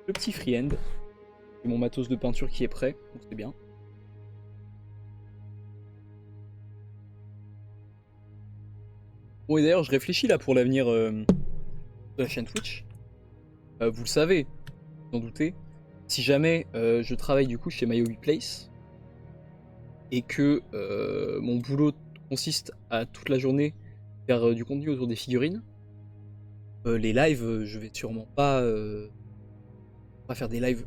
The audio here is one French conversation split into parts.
le petit freehand. Et mon matos de peinture qui est prêt, donc c'est bien. Bon, et d'ailleurs, je réfléchis là pour l'avenir de la chaîne Twitch. Vous le savez, vous en doutez. Si jamais je travaille du coup chez My Hobby Place et que mon boulot consiste à toute la journée faire du contenu autour des figurines, les lives, je vais sûrement pas faire des lives.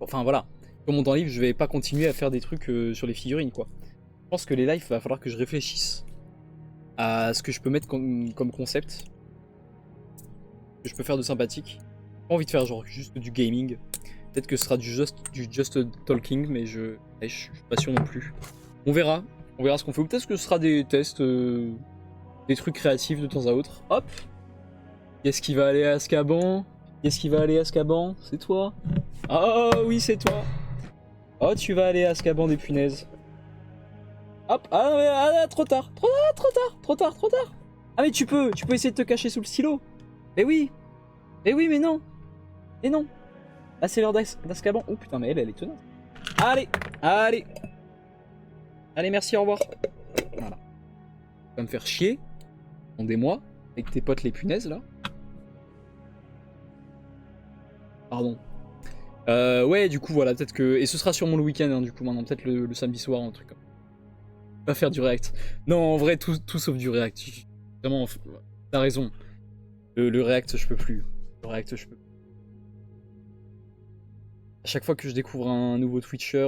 Enfin voilà, sur mon temps libre, je vais pas continuer à faire des trucs sur les figurines quoi. Je pense que les lives, va falloir que je réfléchisse à ce que je peux mettre comme concept, que je peux faire de sympathique. J'ai pas envie de faire genre juste du gaming. Peut-être que ce sera du just talking, mais je suis pas sûr non plus. On verra ce qu'on fait. Ou peut-être que ce sera des tests, des trucs créatifs de temps à autre. Hop. Qu'est-ce qui va aller à Azkaban? Qu'est-ce qui va aller à Azkaban? C'est toi? Ah oui, c'est toi. Oh, tu vas aller à Azkaban des punaises. Hop. Trop tard. Trop tard. Ah mais tu peux essayer de te cacher sous le stylo. Mais oui. Mais non. Mais non. Là c'est l'heure d'Azkaban. Oh putain, mais elle est tenace. Allez, merci, au revoir. Voilà. Tu vas me faire chier. Rendez-moi. Avec tes potes les punaises là. Pardon. Ouais, du coup, voilà, peut-être que... Et ce sera sûrement le week-end, hein, du coup, maintenant. Peut-être le samedi soir, un truc comme ça. Pas faire du react. Non, en vrai, tout sauf du react. Vraiment, t'as raison. Le react, je peux plus. Le react, je peux plus. À chaque fois que je découvre un nouveau Twitcher,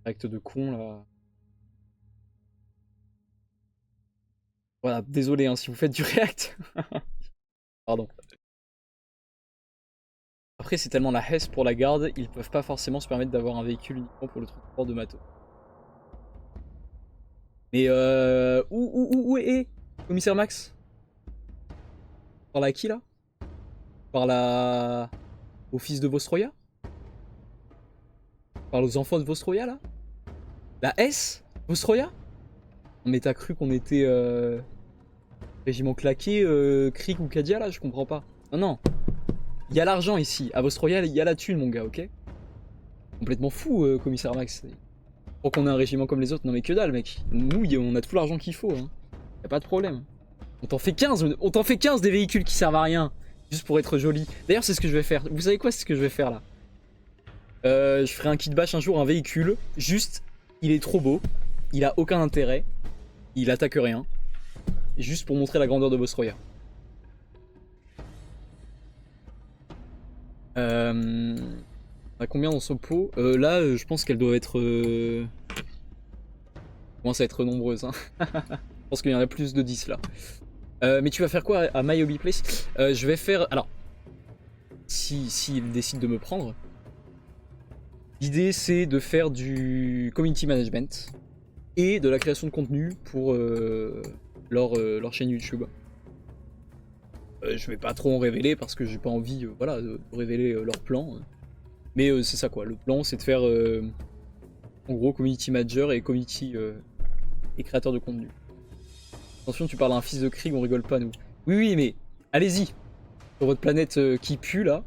react de con, là... Voilà, désolé, hein, si vous faites du react. Pardon. Après, c'est tellement la hesse pour la garde, ils peuvent pas forcément se permettre d'avoir un véhicule uniquement pour le transport de matos. Mais où est Commissaire Max? Parle à qui là? Parle au fils de Vostroya? Parle aux enfants de Vostroya là? La S? Vostroya? Mais t'as cru qu'on était régiment claqué, Krieg ou Kadia là? Je comprends pas. Non. Il y a l'argent ici. À Vostroya, il y a la thune, mon gars, ok? Complètement fou, Commissaire Max. Pour qu'on ait un régiment comme les autres. Non mais que dalle, mec. Nous, on a tout l'argent qu'il faut. Hein. Y a pas de problème. On t'en fait 15 des véhicules qui servent à rien. Juste pour être joli. D'ailleurs, c'est ce que je vais faire. Vous savez quoi, c'est ce que je vais faire là? Je ferai un kit bash un jour, un véhicule. Juste, il est trop beau. Il a aucun intérêt. Il attaque rien. Juste pour montrer la grandeur de Vostroya. On a combien dans ce pot? Là, je pense qu'elles doivent être... commence à être nombreuses. Hein. Je pense qu'il y en a plus de 10 là. Mais tu vas faire quoi à My Hobby Place? Je vais faire... Alors, si il décide de me prendre, l'idée c'est de faire du community management et de la création de contenu pour leur chaîne YouTube. Je vais pas trop en révéler parce que j'ai pas envie voilà, de révéler leur plan. Mais c'est ça quoi, le plan c'est de faire en gros community manager et community et créateur de contenu. Attention, tu parles à un fils de Krieg, on rigole pas nous. Oui, mais allez-y. Sur votre planète qui pue là.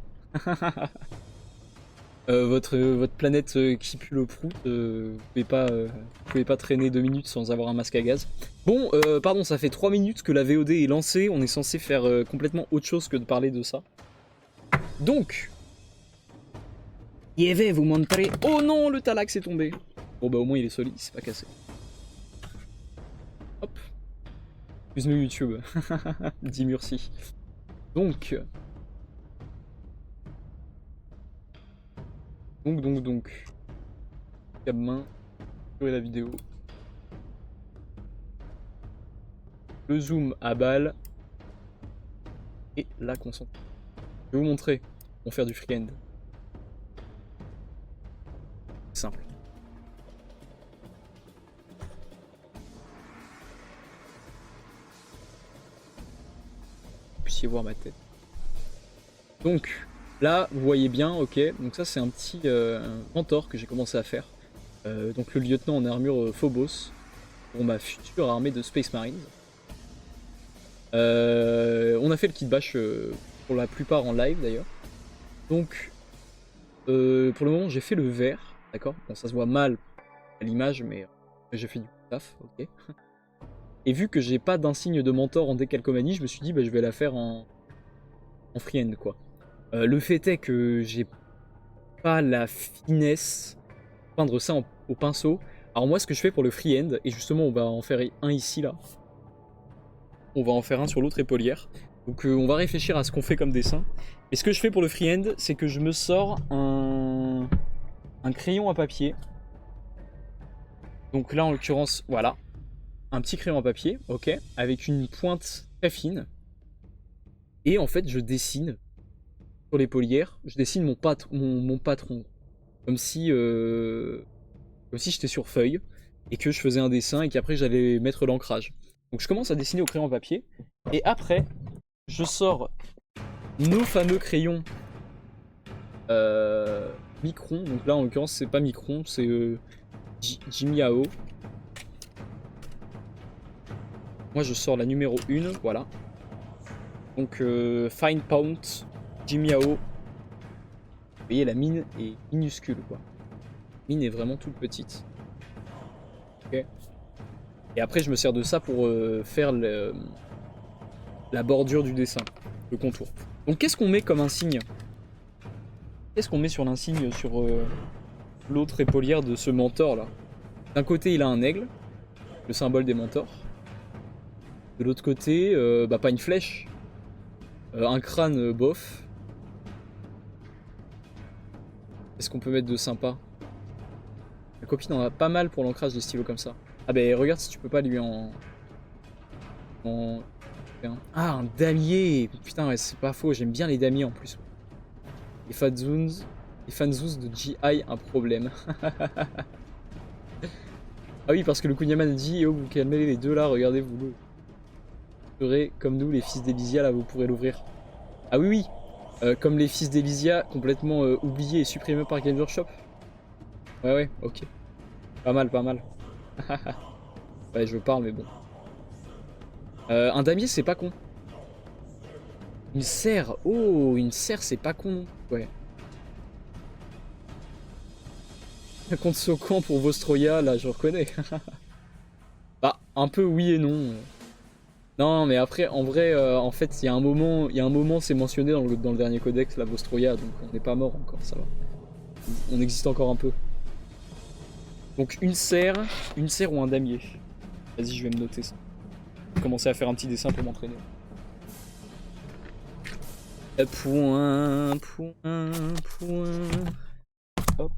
Votre planète qui pue le prout, vous pouvez pas traîner 2 minutes sans avoir un masque à gaz. Bon, pardon, ça fait 3 minutes que la VOD est lancée, on est censé faire complètement autre chose que de parler de ça. Donc, je vais vous montrer... Oh non, le Talax est tombé. Bon bah au moins il est solide, c'est pas cassé. Hop. Excuse-nous YouTube. Dis merci. Donc... Cab main, jouer la vidéo. Le zoom à balle. Et la concentration. Je vais vous montrer comment faire du freehand. Simple. Vous puissiez voir ma tête. Donc... Là, vous voyez bien, ok, donc ça c'est un petit mentor que j'ai commencé à faire. Donc le lieutenant en armure Phobos, pour ma future armée de Space Marines. On a fait le kit bash pour la plupart en live d'ailleurs. Donc pour le moment, j'ai fait le vert, d'accord? Bon, ça se voit mal à l'image, mais j'ai fait du taf, ok. Et vu que j'ai pas d'insigne de mentor en décalcomanie, je me suis dit, bah, je vais la faire en freehand, quoi. Le fait est que j'ai pas la finesse de peindre ça au pinceau. Alors moi, ce que je fais pour le freehand, et justement, on va en faire un ici, là. On va en faire un sur l'autre épaulière. Donc on va réfléchir à ce qu'on fait comme dessin. Et ce que je fais pour le freehand, c'est que je me sors un crayon à papier. Donc là, en l'occurrence, voilà. Un petit crayon à papier, ok, avec une pointe très fine. Et en fait, je dessine sur l'épaulière, je dessine mon patron. Comme si j'étais sur feuille et que je faisais un dessin et qu'après j'allais mettre l'ancrage. Donc je commence à dessiner au crayon à papier. Et après, je sors nos fameux crayons Micron. Donc là, en l'occurrence, c'est pas Micron, c'est Jimiao. Moi, je sors la numéro 1, voilà. Donc Fine Paint, Jimiao. Vous voyez, la mine est minuscule, quoi. La mine est vraiment toute petite. Ok. Et après, je me sers de ça pour faire la bordure du dessin, le contour. Donc, qu'est-ce qu'on met comme insigne? Qu'est-ce qu'on met sur l'insigne sur l'autre épaulière de ce mentor là? D'un côté, il a un aigle, le symbole des mentors. De l'autre côté, bah, pas une flèche, un crâne bof. Qu'est-ce qu'on peut mettre de sympa? La copine en a pas mal pour l'ancrage des stylos comme ça. Ah bah regarde si tu peux pas lui en... Ah, un damier! Putain, ouais, c'est pas faux, j'aime bien les damiers en plus. Les fanzoos de GI, un problème. Ah oui, parce que le Kunyaman dit, oh, vous calmez les deux là, regardez, vous serez comme nous, les fils d'Elysia, là, vous pourrez l'ouvrir. Ah oui, oui, comme les fils d'Elysia, complètement oubliés et supprimés par Game Workshop. Ouais, ouais, ok. Pas mal, pas mal. Ouais, je parle, mais bon. Un damier, c'est pas con. Une serre, oh, une serre, c'est pas con. Ouais. Contre Sokan pour Vostroya, là, je reconnais. Bah, un peu oui et non. Non, mais après, en vrai, en fait, il y a un moment, c'est mentionné dans le dernier codex, la Vostroya, donc on n'est pas mort encore, ça va. On existe encore un peu. Donc une serre ou un damier. Vas-y, je vais me noter ça. Je vais commencer à faire un petit dessin pour m'entraîner. Point. Hop.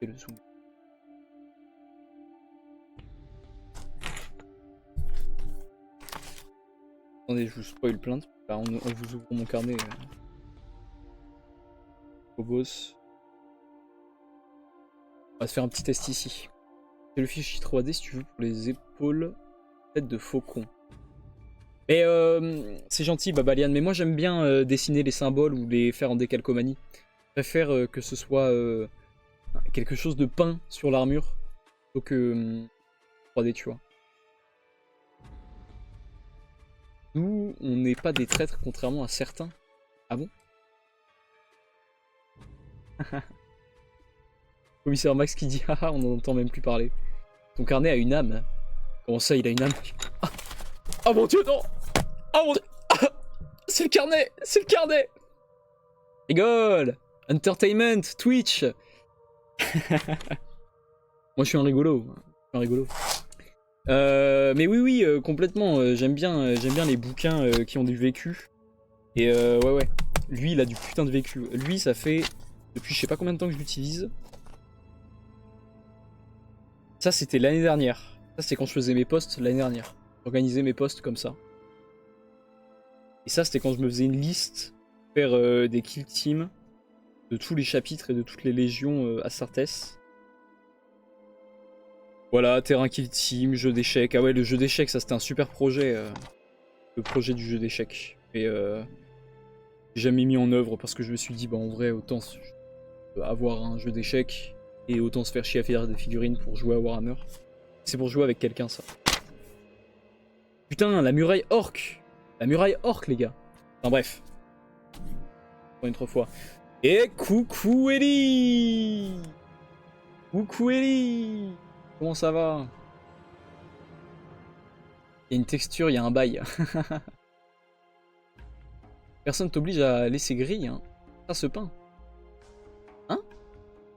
Et le zoom. Attendez, je vous spoil plein de... Là, on vous ouvre mon carnet. Phobos. On va se faire un petit test ici. C'est le fichier 3D si tu veux pour les épaules tête de faucon. Mais c'est gentil Babalian, mais moi j'aime bien dessiner les symboles ou les faire en décalcomanie. Je préfère que ce soit quelque chose de peint sur l'armure plutôt que 3D, tu vois. Nous, on n'est pas des traîtres contrairement à certains. Ah bon? Commissaire Max qui dit haha, on n'entend même plus parler. Ton carnet a une âme. Comment ça, il a une âme? Ah, oh mon dieu, non! Oh mon dieu! Ah, c'est le carnet! C'est le carnet! Rigole! Entertainment! Twitch! Moi je suis un rigolo. Mais oui, oui, complètement. J'aime bien les bouquins qui ont du vécu. Et ouais. Lui, il a du putain de vécu. Lui, ça fait depuis je sais pas combien de temps que je l'utilise. Ça, c'était l'année dernière. Ça, c'était quand je faisais mes posts l'année dernière. J'organisais mes posts comme ça. Et ça, c'était quand je me faisais une liste pour faire des kill teams de tous les chapitres et de toutes les légions Astartes. Voilà, terrain kill team, jeu d'échecs. Ah ouais, le jeu d'échecs, ça c'était un super projet. Le projet du jeu d'échecs. Et j'ai jamais mis en œuvre parce que je me suis dit, bah en vrai, autant avoir un jeu d'échecs et autant se faire chier à faire des figurines pour jouer à Warhammer. C'est pour jouer avec quelqu'un, ça. Putain, la muraille orque. La muraille orque, les gars. Enfin bref. Encore une autre fois. Et coucou Ellie. Coucou Ellie. Comment ça va? Il y a une texture, il y a un bail. Personne t'oblige à laisser griller, hein. Ça se peint. Hein?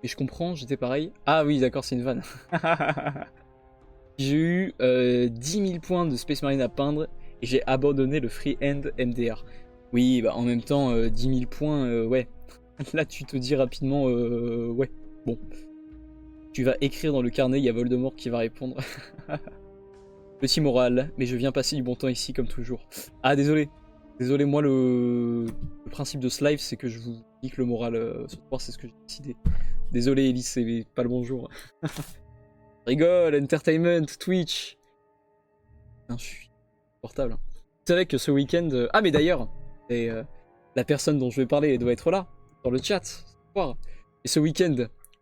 Mais je comprends, j'étais pareil. Ah oui, d'accord, c'est une vanne. J'ai eu 10 000 points de Space Marine à peindre et j'ai abandonné le Freehand MDR. Oui, bah en même temps, 10 000 points, ouais. Là, tu te dis rapidement, ouais, bon. Tu vas écrire dans le carnet, il y a Voldemort qui va répondre. Petit moral, mais je viens passer du bon temps ici comme toujours. Ah, désolé. Désolé, moi, le principe de ce live, c'est que je vous nique le moral ce soir, c'est ce que j'ai décidé. Désolé, Elise, c'est pas le bonjour. Rigole, entertainment, Twitch. Putain, je suis portable. C'est vrai que ce week-end... Ah, mais d'ailleurs, la personne dont je vais parler doit être là, dans le chat, ce soir. Et ce week-end,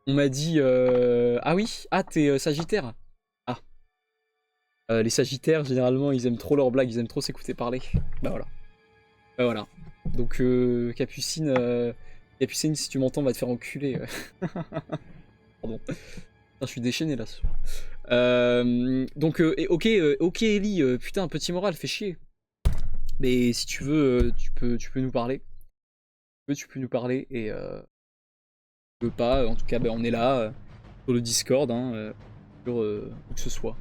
on m'a dit... Ah oui, ah, t'es Sagittaire. Ah. Les Sagittaires, généralement, ils aiment trop leurs blagues, ils aiment trop s'écouter parler. Bah voilà. Bah voilà. Donc, Capucine, Capucine, si tu m'entends, va te faire enculer. Pardon. Putain, je suis déchaîné là ce soir. Donc, ok Ellie, putain, petit moral, fait chier. Mais si tu veux, tu peux nous parler. Tu peux nous parler et tu veux pas, en tout cas, ben, on est là sur le Discord, hein, sur où que ce soit.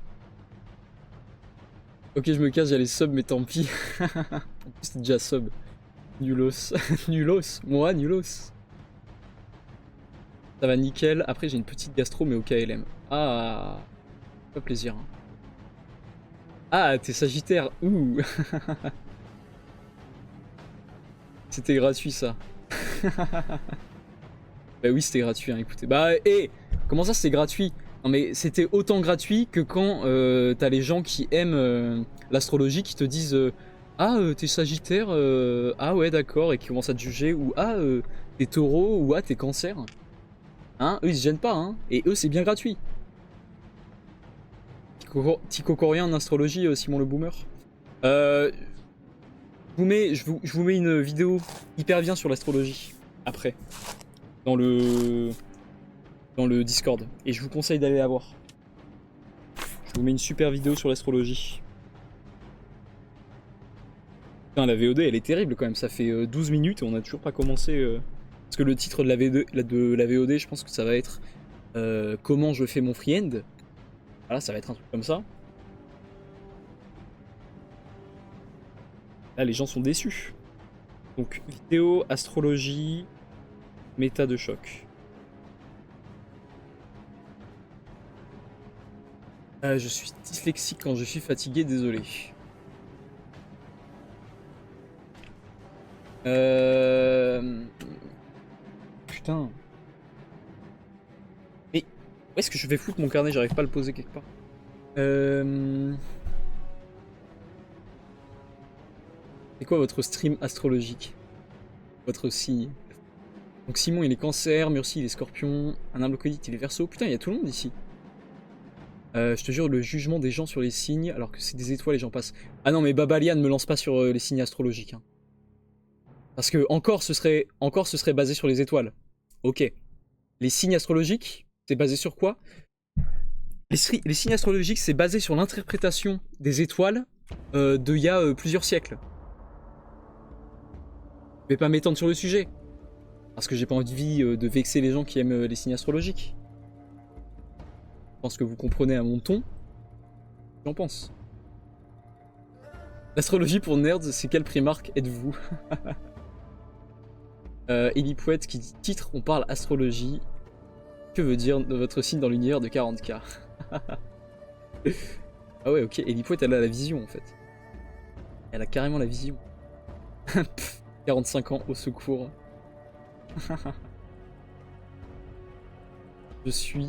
Ok, je me casse, j'allais sub, mais tant pis. En plus, c'est déjà sub. Nulos. Nulos. Moi, Nulos. Ça va nickel. Après, j'ai une petite gastro, mais au KLM. Ah, pas plaisir. Hein. Ah, t'es Sagittaire. Ouh. C'était gratuit, ça. Bah oui, c'était gratuit, hein, écoutez. Bah, comment ça, c'était gratuit? Non, mais c'était autant gratuit que quand t'as les gens qui aiment l'astrologie qui te disent ah, t'es Sagittaire, ah ouais, d'accord, et qui commencent à te juger, ou ah, t'es Taureau, ou ah, t'es Cancer. Hein, eux, ils se gênent pas, hein, et eux, c'est bien gratuit. Tico Corien en astrologie, Simon le Boomer. Je vous mets une vidéo hyper bien sur l'astrologie, après, dans le Discord, et je vous conseille d'aller la voir. Je vous mets une super vidéo sur l'astrologie. Putain, la VOD, elle est terrible quand même, ça fait 12 minutes et on a toujours pas commencé... Parce que le titre de la VOD, je pense que ça va être comment je fais mon freehand. Voilà, ça va être un truc comme ça. Là, les gens sont déçus. Donc, vidéo, astrologie, méta de choc. Je suis dyslexique quand je suis fatigué, désolé. Putain. Mais où est-ce que je vais foutre mon carnet? J'arrive pas à le poser quelque part. C'est quoi votre stream astrologique? Votre signe? Donc Simon il est Cancer, Murcie il est Scorpion, un humble codite il est Verseau. Putain, il y a tout le monde ici. Je te jure, le jugement des gens sur les signes, alors que c'est des étoiles et j'en passe. Ah non, mais Babalian me lance pas sur les signes astrologiques. Hein. Parce que encore ce serait basé sur les étoiles. Ok. Les signes astrologiques, c'est basé sur quoi? Les signes astrologiques, c'est basé sur l'interprétation des étoiles d'il y a plusieurs siècles. Je vais pas m'étendre sur le sujet. Parce que j'ai pas envie de vexer les gens qui aiment les signes astrologiques. Je pense que vous comprenez à mon ton. J'en pense. L'astrologie pour nerds, c'est quel Primark êtes-vous? Ellie Pouette qui dit titre, on parle astrologie. Que veut dire votre signe dans l'univers de 40K? Ah ouais, ok, Ellie Pouette elle a la vision en fait. Elle a carrément la vision. 45 ans au secours. Je suis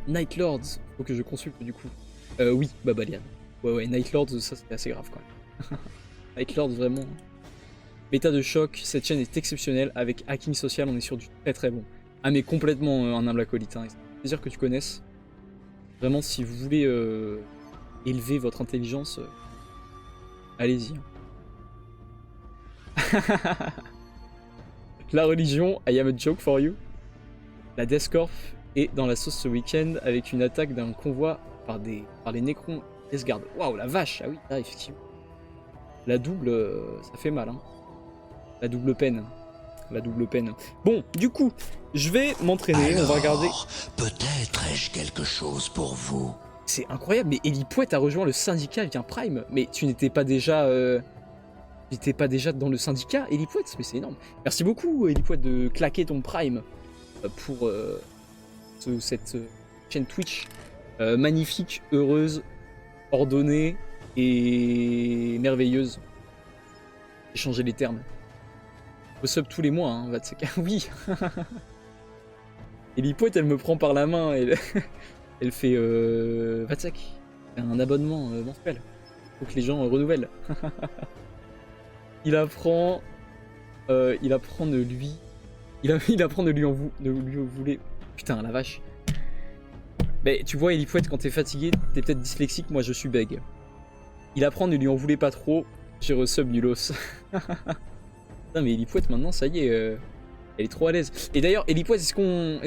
Night Lords, faut que je consulte du coup. Oui, Babalian. Ouais, Night Lords, ça c'était assez grave quand même. Night Lords, vraiment. Méta de choc, cette chaîne est exceptionnelle. Avec hacking social, on est sur du très très bon. Ah, mais complètement un humble acolyte. Hein. C'est plaisir que tu connaisses. Vraiment, si vous voulez élever votre intelligence, Allez-y. La religion, I am a joke for you. La Death Corp est dans la sauce ce week-end avec une attaque d'un convoi par les Necrons Deathguard. Waouh, la vache! Ah oui, là, effectivement. La double, ça fait mal, hein. La double peine. La double peine. Bon, du coup, je vais m'entraîner, on va regarder. Peut-être ai-je quelque chose pour vous. C'est incroyable, mais Elipouet a rejoint le syndicat avec un Prime. Mais tu n'étais pas déjà... dans le syndicat, Elipouet? Mais c'est énorme. Merci beaucoup, Elipouet, de claquer ton Prime pour cette chaîne Twitch magnifique, heureuse, ordonnée et merveilleuse. J'ai changé les termes. Au sub tous les mois, hein, Vatsek. Oui. Elipouet, elle me prend par la main, elle fait Vatsek, un abonnement mensuel. Faut que les gens renouvellent. Il apprend de lui. Il apprend de lui en vouler. Putain, la vache. Mais tu vois, Elipouet, quand t'es fatigué, t'es peut-être dyslexique, moi je suis bègue. Il apprend ne lui en voulez pas trop. J'ai resub nulos. Non mais Elipouet maintenant ça y est, elle est trop à l'aise. Et d'ailleurs Elipouet, est-ce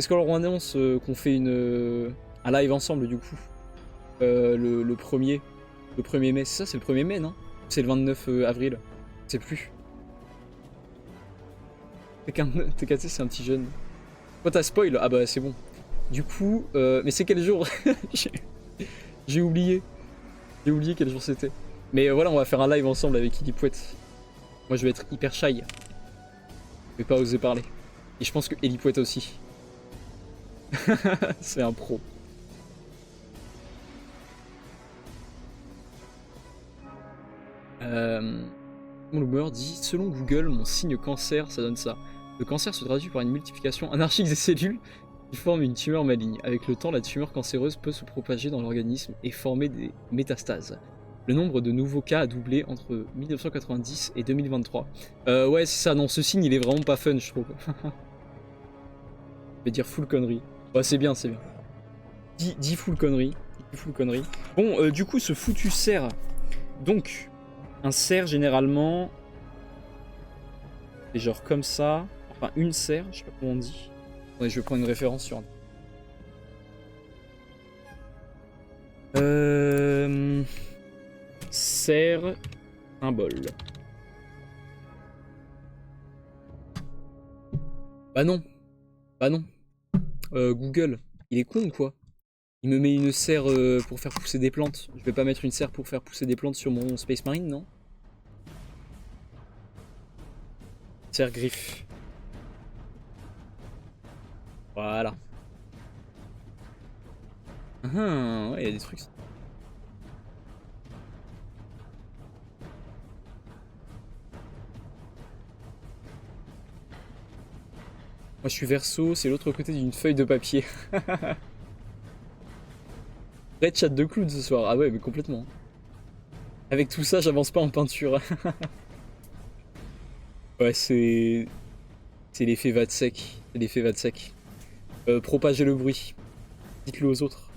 qu'on leur annonce qu'on fait un live ensemble du coup le 1er mai, c'est ça, c'est le 1er mai non? C'est le 29 avril, je sais plus. TKT c'est un petit jeune. Toi t'as spoil? Ah bah c'est bon. Du coup, mais c'est quel jour? J'ai oublié. J'ai oublié quel jour c'était. Mais voilà, on va faire un live ensemble avec Elipouet. Moi je vais être hyper shy. Je vais pas oser parler. Et je pense que Elipouet aussi. C'est un pro. Mon dit, selon Google, mon signe cancer, ça donne ça. Le cancer se traduit par une multiplication anarchique des cellules qui forment une tumeur maligne. Avec le temps, la tumeur cancéreuse peut se propager dans l'organisme et former des métastases. Le nombre de nouveaux cas a doublé entre 1990 et 2023. Ouais, c'est ça, non, ce signe, il est vraiment pas fun, je trouve. Je vais dire full connerie. Ouais, c'est bien, c'est bien. Dis full connerie. Bon, du coup, ce foutu cerf. Donc, un cerf, généralement... c'est genre comme ça. Enfin, une serre, je sais pas comment on dit. Ouais, je vais prendre une référence sur... Serre... symbole. Bah non. Bah non. Google, il est con ou quoi? Il me met une serre pour faire pousser des plantes. Je vais pas mettre une serre pour faire pousser des plantes sur mon Space Marine, non? Serre griffe. Voilà. Ouais, il y a des trucs. Moi je suis verso, c'est l'autre côté d'une feuille de papier. Red chat de clown ce soir. Ah ouais, mais complètement. Avec tout ça, j'avance pas en peinture. Ouais, c'est l'effet Vatsek. C'est l'effet Vatsek. Propagez le bruit. Dites-le aux autres.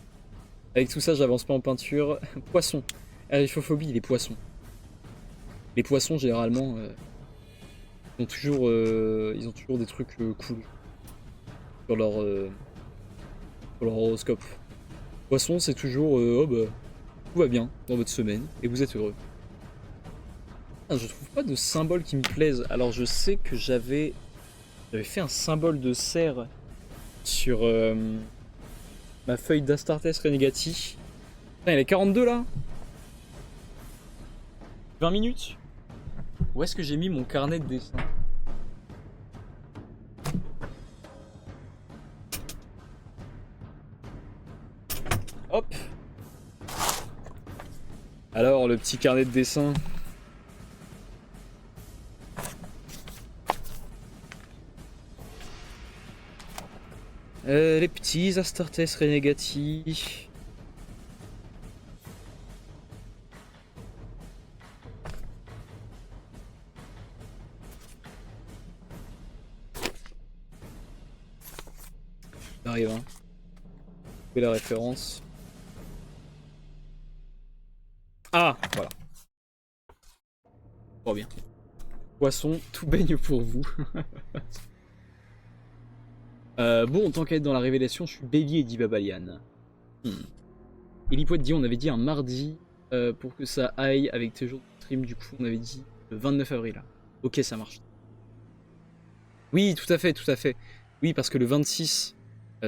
Avec tout ça, j'avance pas en peinture. Poisson. Aristophobie, les poissons. Les poissons, généralement, ils ont toujours des trucs cool sur leur horoscope. Poisson, c'est toujours oh bah, tout va bien dans votre semaine et vous êtes heureux. Ah, je trouve pas de symbole qui me plaise. Alors je sais que j'avais fait un symbole de cerf sur ma feuille d'Astartes Renegati. Putain, il est 42 là. 20 minutes. Où est-ce que j'ai mis mon carnet de dessin? Hop. Alors, le petit carnet de dessin. Les petits Astartes Renegati. J'arrive, hein. Fais la référence. Ah, voilà. Trop bien. Poisson, tout baigne pour vous. Bon, tant qu'à être dans la révélation, je suis bélier, dit Babalian. Elipoet dit, on avait dit un mardi pour que ça aille avec tes jours de stream, du coup on avait dit le 29 avril. Ok, ça marche. Oui, tout à fait, tout à fait. Oui, parce que le 26,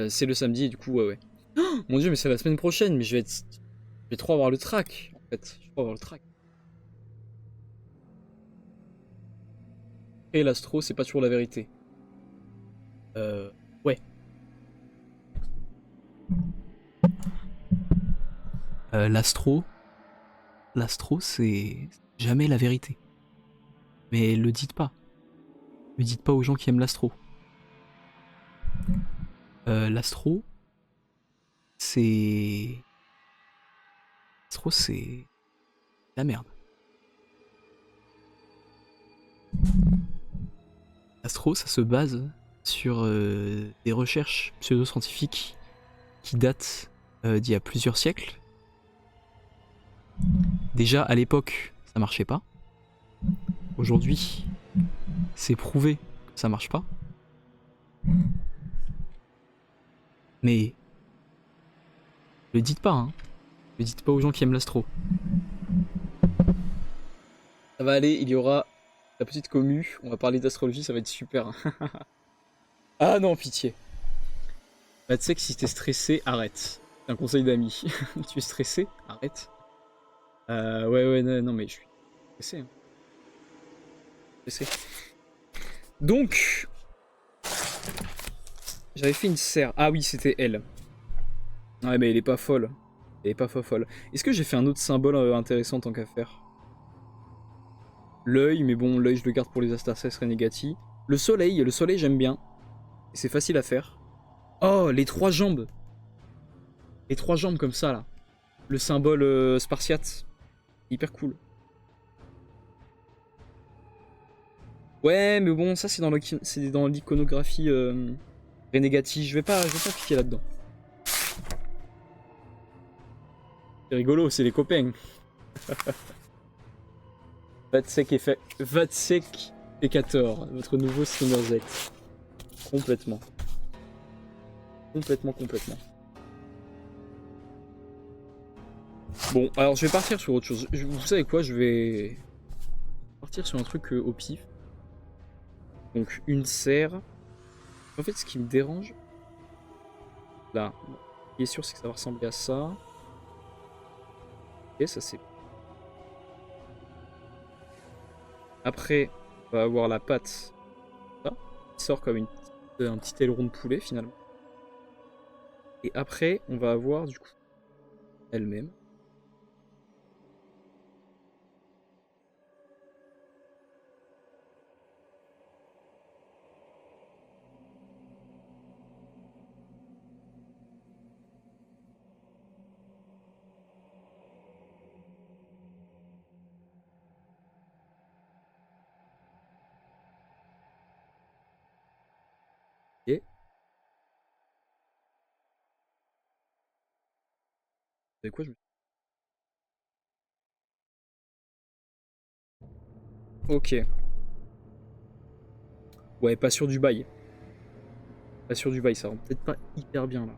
c'est le samedi, et du coup, ouais. Oh, mon dieu, mais c'est la semaine prochaine, mais je vais trop avoir le track, en fait. Je vais trop avoir le track. Et l'astro, c'est pas toujours la vérité. Ouais. L'astro, c'est jamais la vérité. Mais le dites pas. Ne dites pas aux gens qui aiment l'astro. L'astro, c'est... L'astro, c'est... la merde. L'astro, ça se base sur des recherches pseudo-scientifiques qui datent d'il y a plusieurs siècles. Déjà, à l'époque, ça marchait pas. Aujourd'hui, c'est prouvé que ça marche pas. Mais le dites pas, hein. Le dites pas aux gens qui aiment l'astro. Ça va aller, il y aura la petite commu. On va parler d'astrologie, ça va être super. Ah non, pitié. Bah tu sais que si t'es stressé, arrête. C'est un conseil d'amis. Tu es stressé? Arrête. Ouais, non mais je suis stressé. Hein. Stressé. Donc, j'avais fait une serre. Ah oui, c'était elle. Ouais, mais elle est pas folle. Elle est pas folle. Est-ce que j'ai fait un autre symbole intéressant tant qu'à faire? L'œil, mais bon, l'œil je le garde pour les Astartes Renegati. Le soleil j'aime bien. Et c'est facile à faire. Oh, les trois jambes. Les trois jambes comme ça là. Le symbole spartiate. Hyper cool. Ouais, mais bon, ça c'est dans l'iconographie Renegati. Je vais pas piquer là-dedans. C'est rigolo, c'est les copains. Vatsek Pekator, votre nouveau streamer Z. Complètement. Complètement. Bon, alors je vais partir sur autre chose. Vous savez quoi, je vais partir sur un truc au pif. Donc une serre. En fait, ce qui me dérange, là, ce qui est sûr, c'est que ça va ressembler à ça. Ok, ça c'est... Après, on va avoir la patte, ça, qui sort comme un petit aileron de poulet finalement. Et après, on va avoir du coup elle-même. Ok. Vous savez quoi, Ok. Ouais, pas sûr du bail. Pas sûr du bail, ça rend peut-être pas hyper bien là.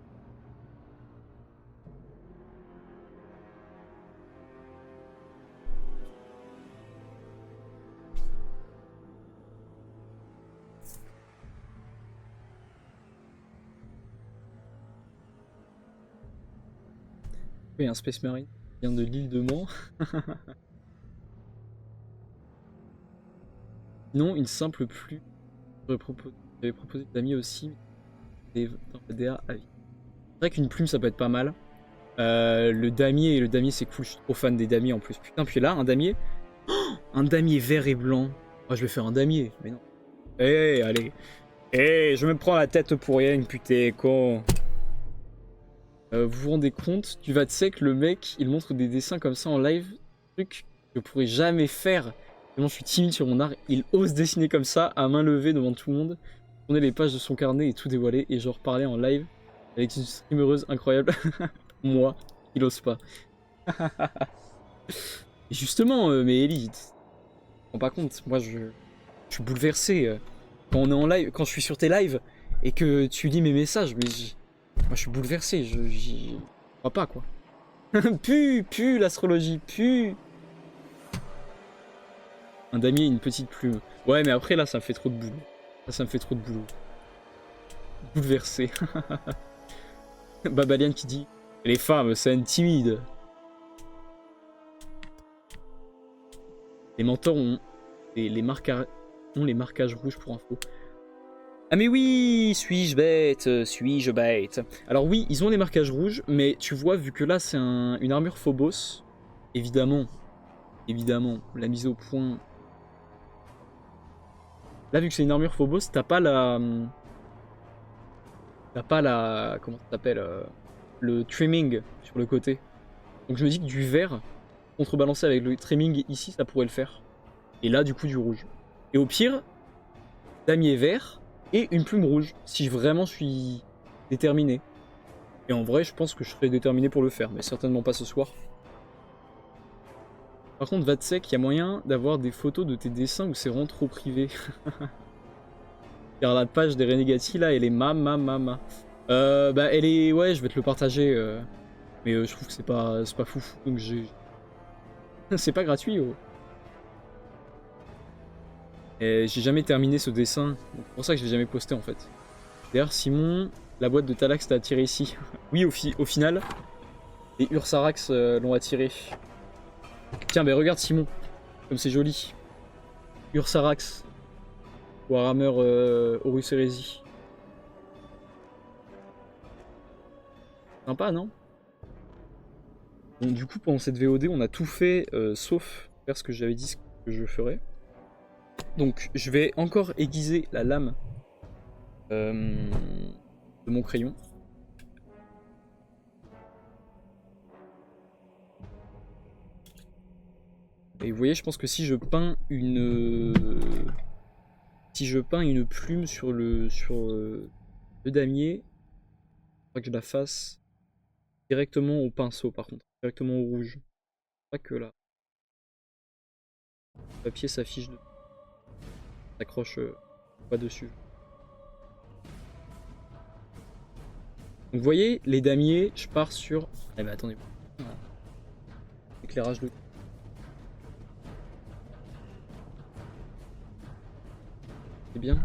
Oui, un Space Marine qui vient de l'île de Man. Non, une simple plume. J'avais proposé d'amis aussi. Des DA à vie. C'est vrai qu'une plume ça peut être pas mal. Le damier c'est cool, je suis trop fan des damiers en plus. Putain, puis là, un damier. Oh, un damier vert et blanc. Oh, je vais faire un damier, mais non. Eh, allez. Eh, je me prends la tête pour rien, putain, con. Vous vous rendez compte, tu vas te sec, le mec, il montre des dessins comme ça en live. Truc que je pourrais jamais faire. Tellement je suis timide sur mon art. Il ose dessiner comme ça, à main levée devant tout le monde. Tourner les pages de son carnet et tout dévoiler. Et genre parler en live avec une streameuse incroyable. Moi, il ose pas. Et justement, mais Elite, rends pas compte, moi je suis bouleversé. Quand on est en live, quand je suis sur tes lives et que tu lis mes messages, moi je suis bouleversé, j'y crois pas quoi. Pue l'astrologie, pue. Un damier et une petite plume. Ouais mais après là ça me fait trop de boulot. Là ça me fait trop de boulot. Bouleversé. Babalian qui dit les femmes ça intimide. Les mentors ont les marquages rouges pour info. Ah mais oui, suis-je bête, suis-je bête. Alors oui, ils ont les marquages rouges, mais tu vois, vu que là c'est une armure Phobos, évidemment, la mise au point. Là, vu que c'est une armure Phobos, t'as pas la... Comment ça s'appelle le trimming sur le côté. Donc je me dis que du vert, contrebalancé avec le trimming ici, ça pourrait le faire. Et là, du coup, du rouge. Et au pire, damier vert et une plume rouge, si vraiment je suis déterminé. Et en vrai, je pense que je serais déterminé pour le faire, mais certainement pas ce soir. Par contre, Vatsek, il y a moyen d'avoir des photos de tes dessins où c'est vraiment trop privé. Car la page des Renegati, là, elle est bah, elle est... Ouais, je vais te le partager. Mais je trouve que c'est pas fou. Donc j'ai... c'est pas gratuit, oh. Et j'ai jamais terminé ce dessin. C'est pour ça que je l'ai jamais posté, en fait. D'ailleurs, Simon, la boîte de Talax t'a attiré ici. Oui, au final, les Ursarax l'ont attiré. Tiens, ben regarde Simon, comme c'est joli. Ursarax, Warhammer Horus Heresy. Sympa, non? Bon, du coup, pendant cette VOD, on a tout fait, sauf faire ce que j'avais dit que je ferais. Donc, je vais encore aiguiser la lame de mon crayon. Et vous voyez, je pense que si je peins une plume sur le damier, il faudra que je la fasse directement au pinceau par contre, directement au rouge. Pas que là. Le papier s'affiche, s'accroche pas dessus. Donc vous voyez, les damiers, je pars sur... Eh ben attendez. Voilà. Éclairage de... C'est bien.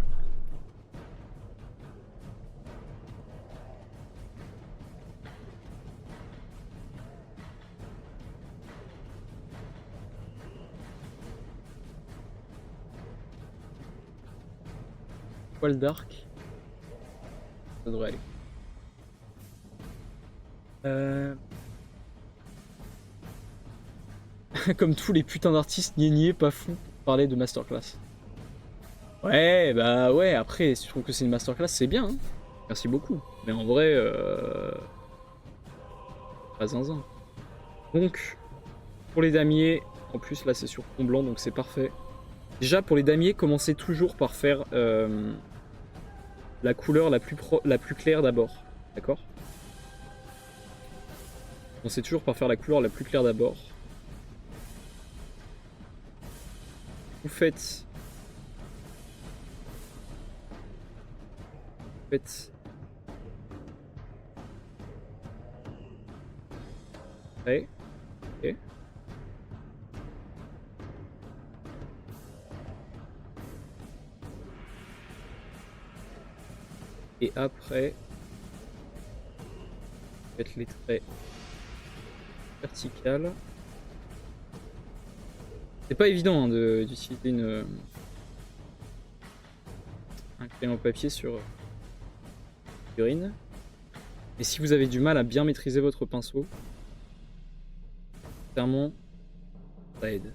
Poil d'arc. Ça devrait aller. Comme tous les putains d'artistes niais pas fous pour parler de masterclass. Ouais, bah ouais, après, si tu trouves que c'est une masterclass, c'est bien. Hein. Merci beaucoup. Mais en vrai, pas zinzin. Donc, pour les damiers, en plus là c'est sur fond blanc, donc c'est parfait. Déjà pour les damiers, commencez toujours par faire la couleur la plus claire d'abord. D'accord? Commencez toujours par faire la couleur la plus claire d'abord. Vous faites... Ouais. Ok. Et après, faites les traits verticales. C'est pas évident hein, d'utiliser un crayon papier sur figurine. Et si vous avez du mal à bien maîtriser votre pinceau, clairement, ça aide.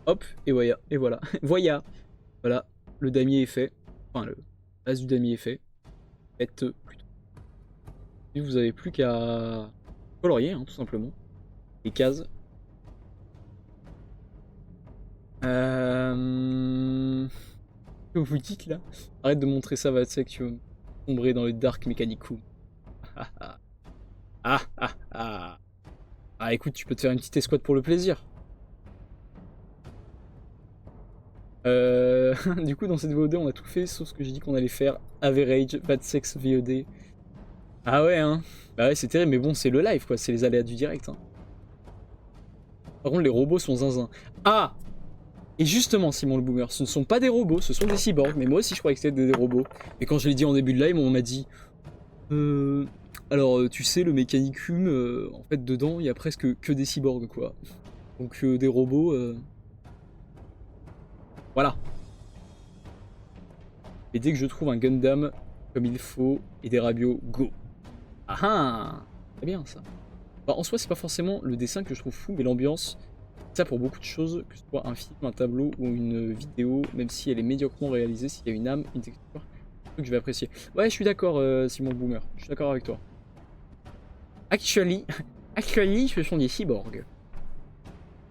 Hop, et voilà, et voilà. Voilà, le damier est fait. Enfin, le base du damier est fait. Faites plutôt. Et vous avez plus qu'à colorier, hein, tout simplement. Les cases. que vous dites là? Arrête de montrer ça, Vatsek, tu vas sombrer dans le dark Mechanicum. Ah ah ah ah ah. Ah écoute, tu peux te faire une petite escouade pour le plaisir. Du coup, dans cette VOD, on a tout fait, sauf ce que j'ai dit qu'on allait faire. Average, Vatsex VOD. Ah ouais, hein. Bah ouais, c'est terrible, mais bon, c'est le live, quoi. C'est les aléas du direct. Hein. Par contre, les robots sont zinzin. Ah! Et justement, Simon le Boomer, ce ne sont pas des robots, ce sont des cyborgs. Mais moi aussi, je croyais que c'était des robots. Et quand je l'ai dit en début de live, on m'a dit... Alors, tu sais, le Mechanicum, en fait, dedans, il y a presque que des cyborgs, quoi. Donc, des robots... Voilà. Et dès que je trouve un Gundam comme il faut et des rabios, go. Ah ah! C'est bien, ça. Bah, en soi, c'est pas forcément le dessin que je trouve fou, mais l'ambiance... Ça pour beaucoup de choses, que ce soit un film, un tableau ou une vidéo, même si elle est médiocrement réalisée, s'il y a une âme, une texture, un truc que je vais apprécier. Ouais, je suis d'accord, Simon Boomer, je suis d'accord avec toi. Actually, ce sont des cyborgs.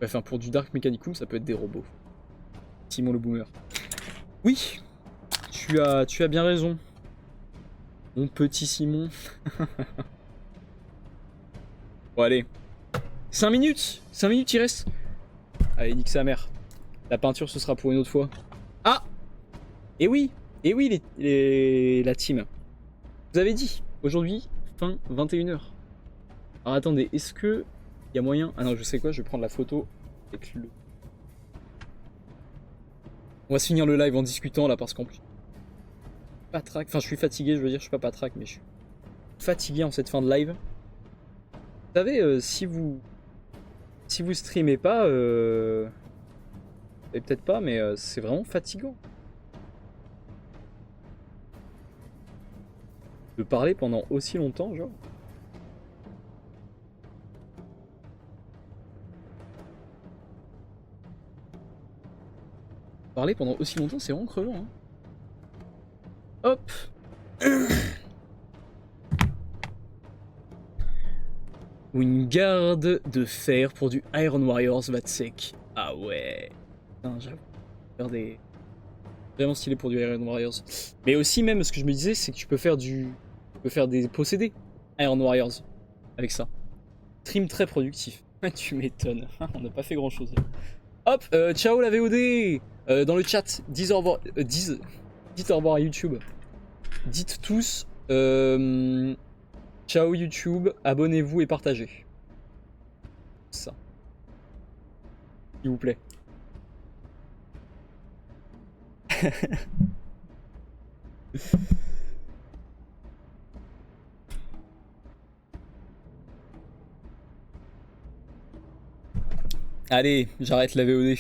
Enfin, pour du Dark Mechanicum, ça peut être des robots. Simon le Boomer. Oui, tu as bien raison. Mon petit Simon. Bon, allez. 5 minutes 5 minutes, il reste. Allez, nique sa mère. La peinture, ce sera pour une autre fois. Ah! Et oui, la team. Vous avez dit, aujourd'hui, fin 21h. Alors attendez, est-ce que il y a moyen... Ah non, je sais quoi, je vais prendre la photo avec le... On va se finir le live en discutant là, parce qu'en plus... Patraque, enfin je suis fatigué, je veux dire, je suis pas patraque, mais je suis fatigué en cette fin de live. Vous savez, si vous streamez pas, et peut-être pas, mais c'est vraiment fatigant. De parler pendant aussi longtemps, genre. Parler pendant aussi longtemps, c'est vraiment crevant, hein. Hop. Ou une garde de fer pour du Iron Warriors Vatsek. Ah ouais. Putain, j'avoue. Faire des... Vraiment stylé pour du Iron Warriors. Mais aussi même, ce que je me disais, c'est que tu peux faire du... Tu peux faire des possédés Iron Warriors. Avec ça. Stream très productif. Tu m'étonnes. On n'a pas fait grand chose. Hop, ciao la VOD. Dans le chat, dites au revoir, dites au revoir à YouTube. Dites tous... Ciao YouTube, abonnez-vous et partagez. Ça. S'il vous plaît. Allez, j'arrête la VOD.